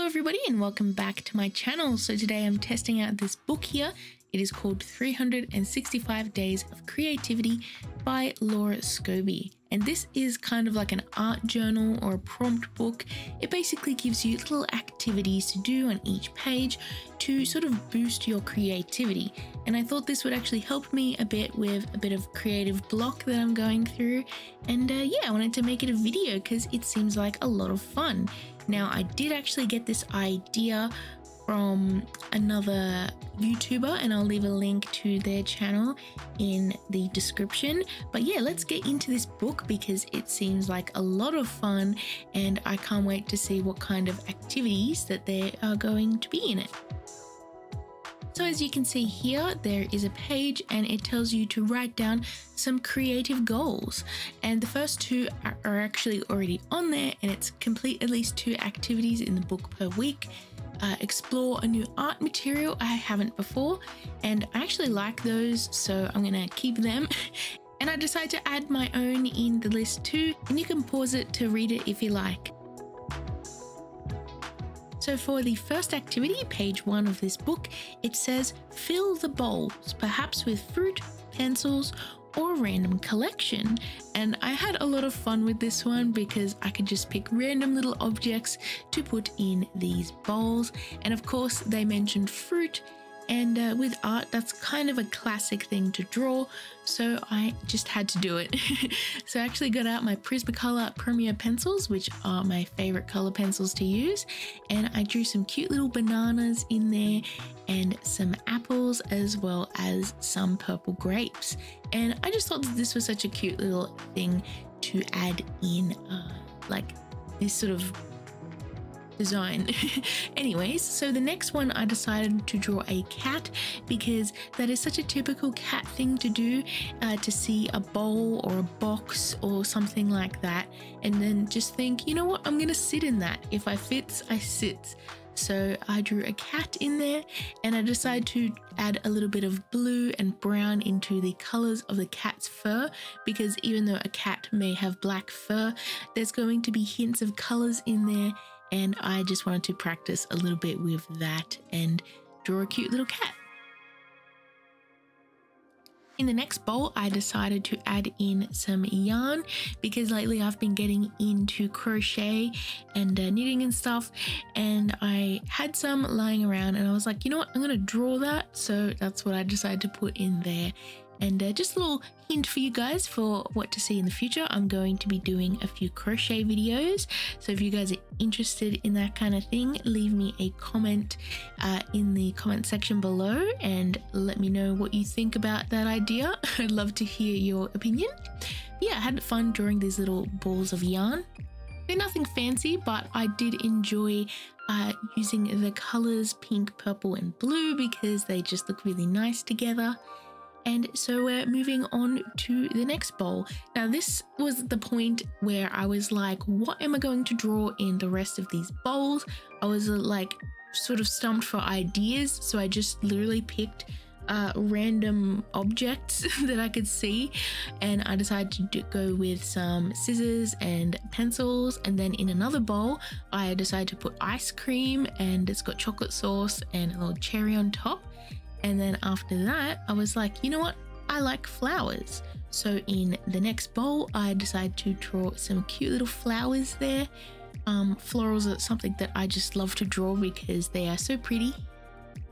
everybody and welcome back to my channel. So today I'm testing out this book here. It is called 365 Days of Creativity by Laura Scobie. And this is kind of like an art journal or a prompt book. It basically gives you little activities to do on each page to sort of boost your creativity. And I thought this would actually help me a bit with a bit of creative block that I'm going through. And yeah, I wanted to make it a video because it seems like a lot of fun. Now, I did actually get this idea from another YouTuber, and I'll leave a link to their channel in the description. But yeah, let's get into this book because it seems like a lot of fun and I can't wait to see what kind of activities that there are going to be in it. So as you can see here, there is a page and it tells you to write down some creative goals. And the first two are actually already on there, and it's complete at least 2 activities in the book per week. Explore a new art material I haven't before, and I actually like those, so I'm gonna keep them. And I decided to add my own in the list too, and you can pause it to read it if you like. So for the first activity, page 1 of this book, it says fill the bowls, perhaps with fruit, pencils, or a random collection. And I had a lot of fun with this one because I could just pick random little objects to put in these bowls. And of course they mentioned fruit, and with art that's kind of a classic thing to draw, so I just had to do it. So I actually got out my Prismacolor Premier pencils, which are my favorite color pencils to use, and I drew some cute little bananas in there and some apples as well as some purple grapes. And I just thought that this was such a cute little thing to add in, like this sort of design. Anyways, so the next one I decided to draw a cat because that is such a typical cat thing to do, to see a bowl or a box or something like that and then just think, you know what, I'm gonna sit in that. If I fits, I sits. So I drew a cat in there, and I decided to add a little bit of blue and brown into the colors of the cat's fur, because even though a cat may have black fur, there's going to be hints of colors in there, and I just wanted to practice a little bit with that and draw a cute little cat. In the next bowl, I decided to add in some yarn because lately I've been getting into crochet and knitting and stuff, and I had some lying around and I was like, you know what, I'm gonna draw that. So that's what I decided to put in there. And just a little hint for you guys for what to see in the future. I'm going to be doing a few crochet videos, so if you guys are interested in that kind of thing, leave me a comment in the comment section below and let me know what you think about that idea. I'd love to hear your opinion. Yeah, I had fun drawing these little balls of yarn. They're nothing fancy, but I did enjoy using the colors pink, purple and blue because they just look really nice together. And so we're moving on to the next bowl. Now this was the point where I was like, what am I going to draw in the rest of these bowls? I was like sort of stumped for ideas, so I just literally picked random objects that I could see, and I decided to go with some scissors and pencils. And then in another bowl I decided to put ice cream, and it's got chocolate sauce and a little cherry on top. And then after that, I was like, you know what? I like flowers. So in the next bowl, I decided to draw some cute little flowers there. Florals are something that I just love to draw because they are so pretty.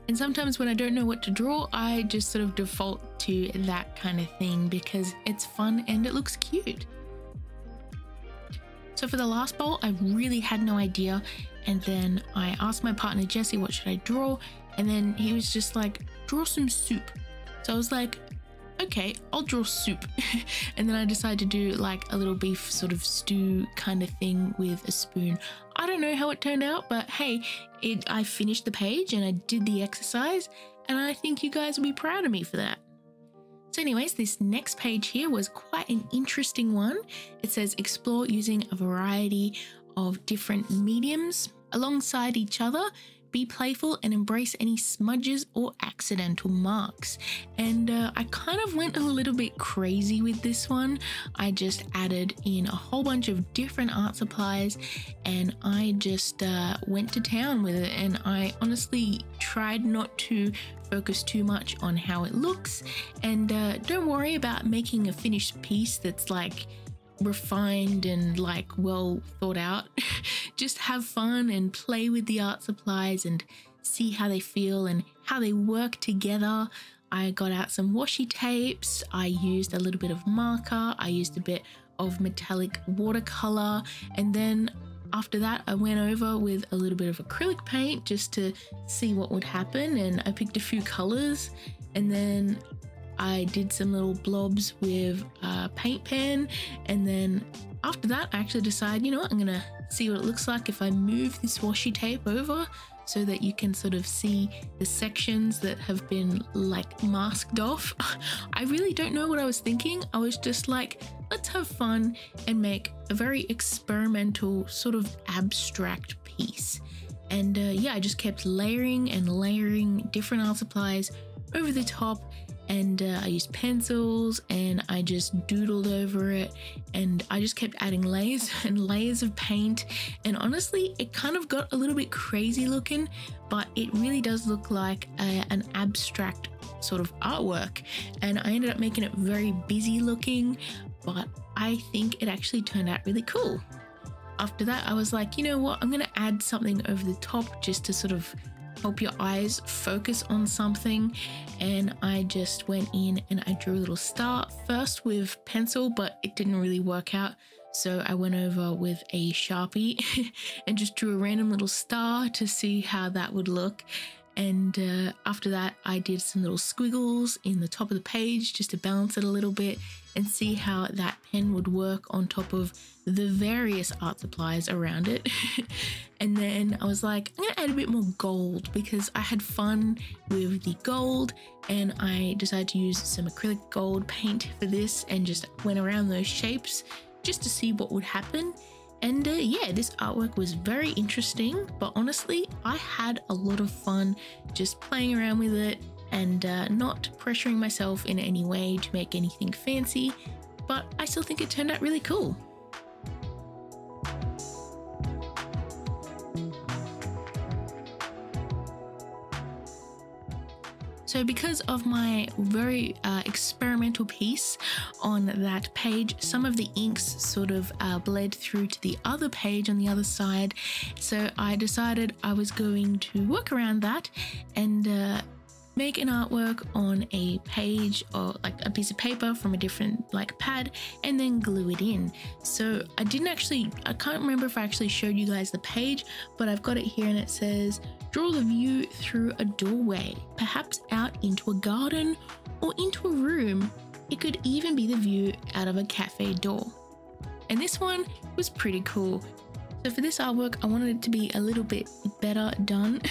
And sometimes when I don't know what to draw, I just sort of default to that kind of thing because it's fun and it looks cute. So for the last bowl, I really had no idea. And then I asked my partner, Jesse, what should I draw? And then he was just like, draw some soup. So I was like, okay, I'll draw soup. And then I decided to do like a little beef sort of stew kind of thing with a spoon. I don't know how it turned out, but hey, I finished the page and I did the exercise, and I think you guys will be proud of me for that. So anyways, this next page here was quite an interesting one. It says explore using a variety of different mediums alongside each other, be playful and embrace any smudges or accidental marks. And I kind of went a little bit crazy with this one. I just added in a whole bunch of different art supplies and I just went to town with it, and I honestly tried not to focus too much on how it looks, and don't worry about making a finished piece that's like refined and like well thought out. Just have fun and play with the art supplies and see how they feel and how they work together. I got out some washi tapes, I used a little bit of marker, I used a bit of metallic watercolor, and then after that I went over with a little bit of acrylic paint just to see what would happen, and I picked a few colors, and then I did some little blobs with a paint pen, and then after that I actually decided, you know what, I'm gonna see what it looks like if I move this washi tape over so that you can sort of see the sections that have been like masked off. I really don't know what I was thinking. I was just like, let's have fun and make a very experimental sort of abstract piece. And yeah, I just kept layering and layering different art supplies over the top, and I used pencils and I just doodled over it, and I just kept adding layers and layers of paint, and honestly it kind of got a little bit crazy looking, but it really does look like an abstract sort of artwork, and I ended up making it very busy looking, but I think it actually turned out really cool. After that I was like, you know what, I'm gonna add something over the top just to sort of help your eyes focus on something, and I just went in and I drew a little star first with pencil, but it didn't really work out, so I went over with a Sharpie and just drew a random little star to see how that would look. And after that I did some little squiggles in the top of the page just to balance it a little bit and see how that pen would work on top of the various art supplies around it. And then I was like, I'm gonna add a bit more gold because I had fun with the gold, and I decided to use some acrylic gold paint for this and just went around those shapes just to see what would happen. And yeah, this artwork was very interesting, but honestly I had a lot of fun just playing around with it and not pressuring myself in any way to make anything fancy, but I still think it turned out really cool. So because of my very experimental piece on that page, some of the inks sort of bled through to the other page on the other side. So I decided I was going to work around that and make an artwork on a page or like a piece of paper from a different like pad and then glue it in. So I can't remember if I actually showed you guys the page, but I've got it here and it says, draw the view through a doorway, perhaps out into a garden or into a room. It could even be the view out of a cafe door. And this one was pretty cool. So for this artwork, I wanted it to be a little bit better done.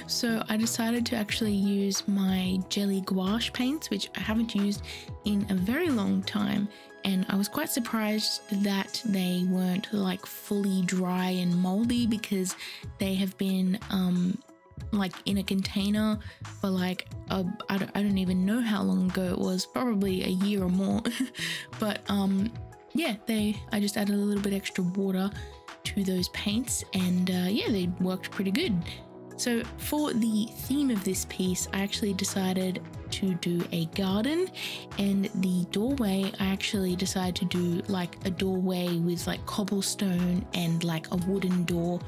So I decided to actually use my jelly gouache paints, which I haven't used in a very long time. And I was quite surprised that they weren't like fully dry and moldy because they have been like in a container for like I don't even know how long ago it was, probably a year or more. But yeah, I just added a little bit extra water to those paints, and yeah, they worked pretty good. So for the theme of this piece, I actually decided to do a garden, and the doorway I actually decided to do like a doorway with like cobblestone and like a wooden door,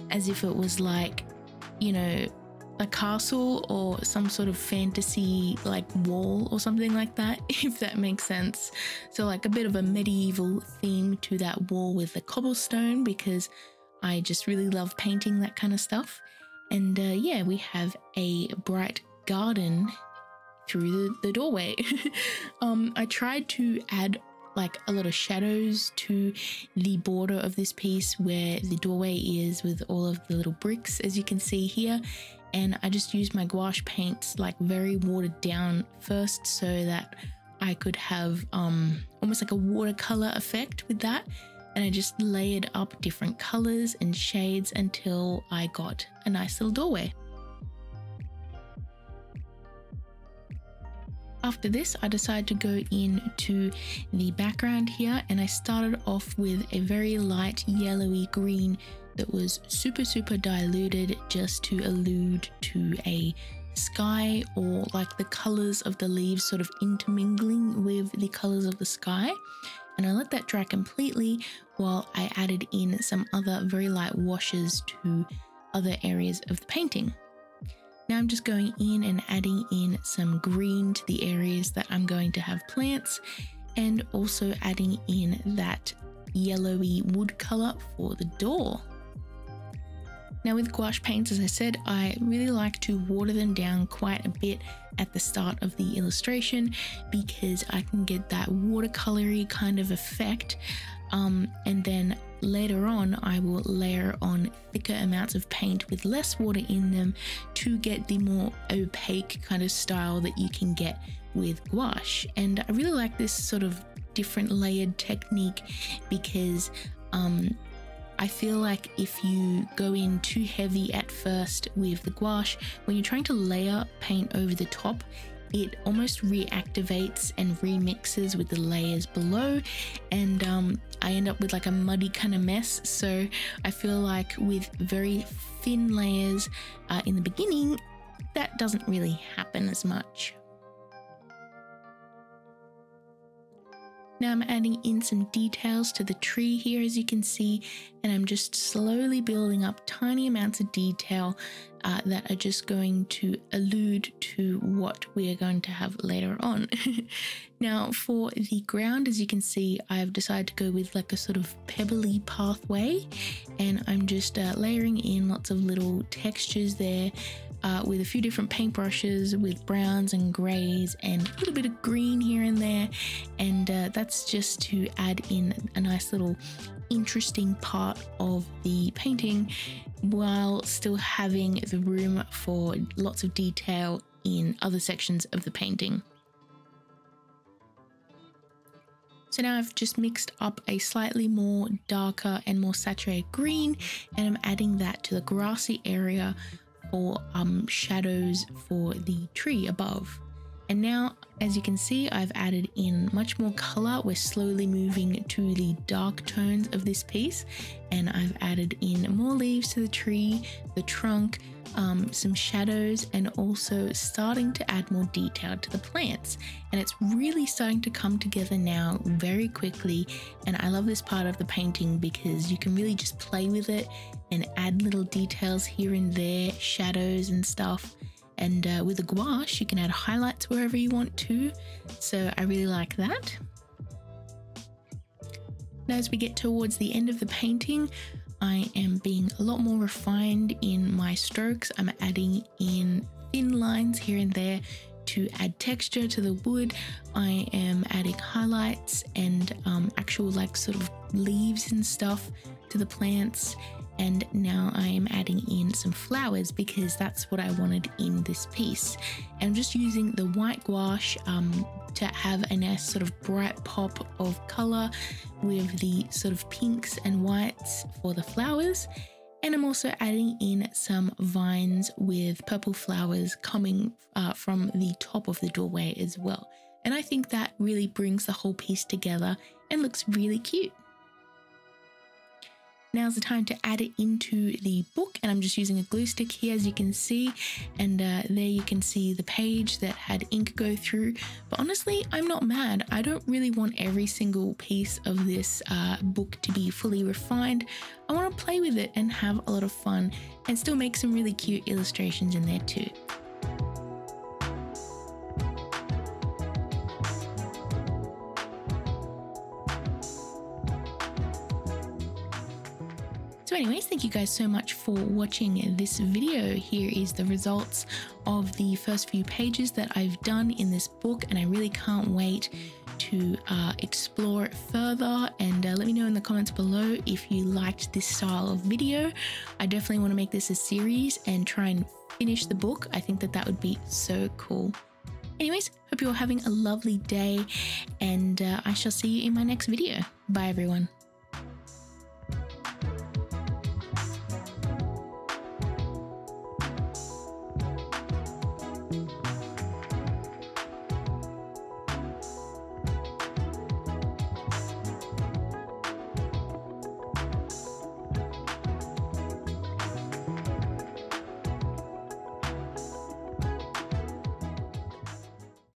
as if it was like, you know, a castle or some sort of fantasy like wall or something like that, if that makes sense. So like a bit of a medieval theme to that wall with the cobblestone, because I just really love painting that kind of stuff. And yeah, we have a bright garden through the doorway. I tried to add like a lot of shadows to the border of this piece where the doorway is, with all of the little bricks, as you can see here. And I just used my gouache paints like very watered down first so that I could have almost like a watercolor effect with that. And I just layered up different colors and shades until I got a nice little doorway. After this, I decided to go into the background here, and I started off with a very light yellowy green that was super diluted, just to allude to a sky, or like the colors of the leaves sort of intermingling with the colors of the sky. And I let that dry completely while I added in some other very light washes to other areas of the painting. Now I'm just going in and adding in some green to the areas that I'm going to have plants, and also adding in that yellowy wood color for the door. Now with gouache paints, as I said, I really like to water them down quite a bit at the start of the illustration, because I can get that watercolory kind of effect, and then later on I will layer on thicker amounts of paint with less water in them to get the more opaque kind of style that you can get with gouache. And I really like this sort of different layered technique, because I feel like if you go in too heavy at first with the gouache, when you're trying to layer paint over the top, it almost reactivates and remixes with the layers below, and I end up with like a muddy kind of mess. So I feel like with very thin layers in the beginning, that doesn't really happen as much. Now I'm adding in some details to the tree here, as you can see, and I'm just slowly building up tiny amounts of detail that are just going to allude to what we are going to have later on. Now for the ground, as you can see, I've decided to go with like a sort of pebbly pathway, and I'm just layering in lots of little textures there, with a few different paintbrushes with browns and greys and a little bit of green here and there, and that's just to add in a nice little interesting part of the painting while still having the room for lots of detail in other sections of the painting. So now I've just mixed up a slightly more darker and more saturated green, and I'm adding that to the grassy area for shadows for the tree above. And now, as you can see, I've added in much more color. We're slowly moving to the dark tones of this piece, and I've added in more leaves to the tree, the trunk, some shadows, and also starting to add more detail to the plants. And it's really starting to come together now very quickly, and I love this part of the painting because you can really just play with it and add little details here and there, shadows and stuff. And with the gouache, you can add highlights wherever you want to. So I really like that. Now, as we get towards the end of the painting, I am being a lot more refined in my strokes. I'm adding in thin lines here and there to add texture to the wood. I am adding highlights and actual like sort of leaves and stuff to the plants. And now I am adding in some flowers because that's what I wanted in this piece. And I'm just using the white gouache to have a nice sort of bright pop of color with the sort of pinks and whites for the flowers. And I'm also adding in some vines with purple flowers coming from the top of the doorway as well. And I think that really brings the whole piece together and looks really cute. Now's the time to add it into the book, and I'm just using a glue stick here, as you can see, and there you can see the page that had ink go through. But honestly, I'm not mad. I don't really want every single piece of this book to be fully refined. I want to play with it and have a lot of fun and still make some really cute illustrations in there too. So anyways, thank you guys so much for watching this video. Here is the results of the first few pages that I've done in this book, and I really can't wait to explore it further. And let me know in the comments below if you liked this style of video. I definitely want to make this a series and try and finish the book. I think that would be so cool. Anyways, hope you're having a lovely day, and I shall see you in my next video. Bye everyone.